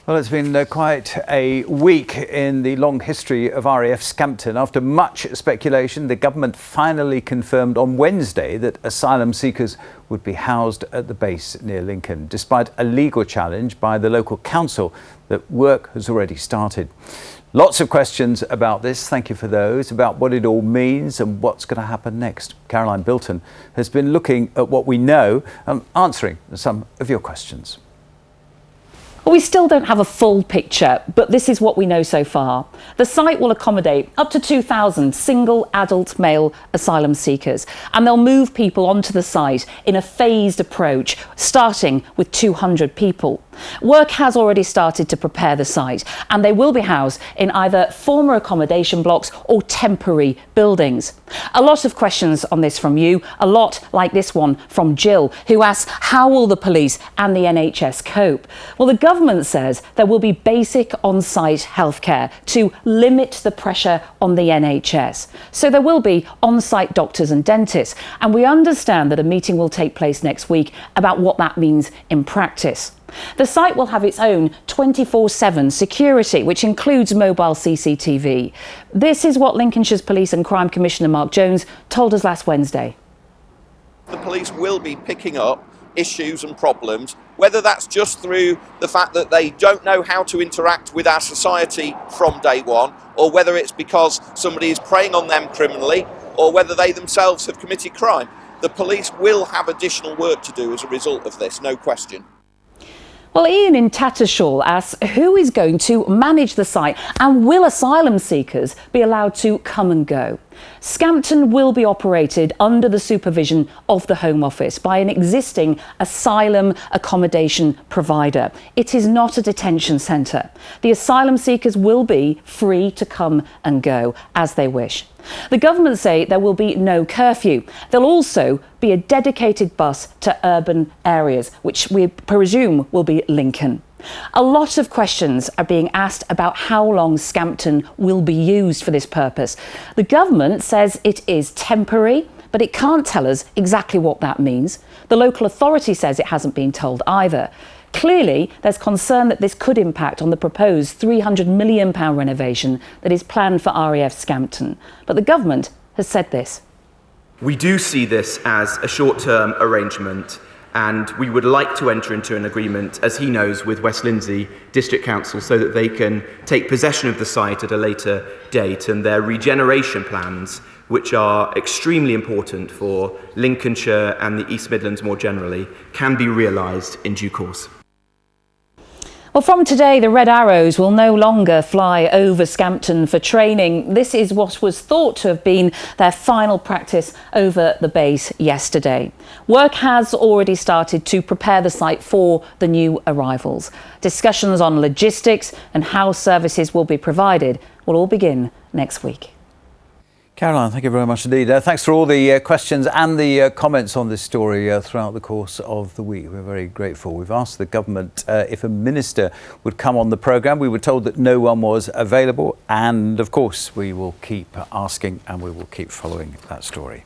Well, it's been quite a week in the long history of RAF Scampton. After much speculation, the government finally confirmed on Wednesday that asylum seekers would be housed at the base near Lincoln, despite a legal challenge by the local council that work has already started. Lots of questions about this, thank you for those, about what it all means and what's going to happen next. Caroline Bilton has been looking at what we know and answering some of your questions. Well, we still don't have a full picture, but this is what we know so far. The site will accommodate up to 2,000 single adult male asylum seekers, and they'll move people onto the site in a phased approach, starting with 200 people. Work has already started to prepare the site, and they will be housed in either former accommodation blocks or temporary buildings. A lot of questions on this from you, a lot like this one from Jill, who asks, how will the police and the NHS cope? Well, the government says there will be basic on-site healthcare to limit the pressure on the NHS. So there will be on-site doctors and dentists, and we understand that a meeting will take place next week about what that means in practice. The site will have its own 24/7 security, which includes mobile CCTV. This is what Lincolnshire's Police and Crime Commissioner Mark Jones told us last Wednesday. The police will be picking up issues and problems, whether that's just through the fact that they don't know how to interact with our society from day one, or whether it's because somebody is preying on them criminally, or whether they themselves have committed crime. The police will have additional work to do as a result of this, no question. Well, Ian in Tattershall asks, who is going to manage the site, and will asylum seekers be allowed to come and go? Scampton will be operated under the supervision of the Home Office by an existing asylum accommodation provider. It is not a detention centre. The asylum seekers will be free to come and go as they wish. The government say there will be no curfew. There'll also be a dedicated bus to urban areas, which we presume will be Lincoln. A lot of questions are being asked about how long Scampton will be used for this purpose. The government says it is temporary, but it can't tell us exactly what that means. The local authority says it hasn't been told either. Clearly, there's concern that this could impact on the proposed £300 million renovation that is planned for RAF Scampton. But the government has said this. We do see this as a short-term arrangement, and we would like to enter into an agreement, as he knows, with West Lindsey District Council so that they can take possession of the site at a later date, and their regeneration plans, which are extremely important for Lincolnshire and the East Midlands more generally, can be realised in due course. Well, from today, the Red Arrows will no longer fly over Scampton for training. This is what was thought to have been their final practice over the base yesterday. Work has already started to prepare the site for the new arrivals. Discussions on logistics and how services will be provided will all begin next week. Caroline, thank you very much indeed. Thanks for all the questions and the comments on this story throughout the course of the week. We're very grateful. We've asked the government if a minister would come on the programme. We were told that no one was available, and of course we will keep asking and we will keep following that story.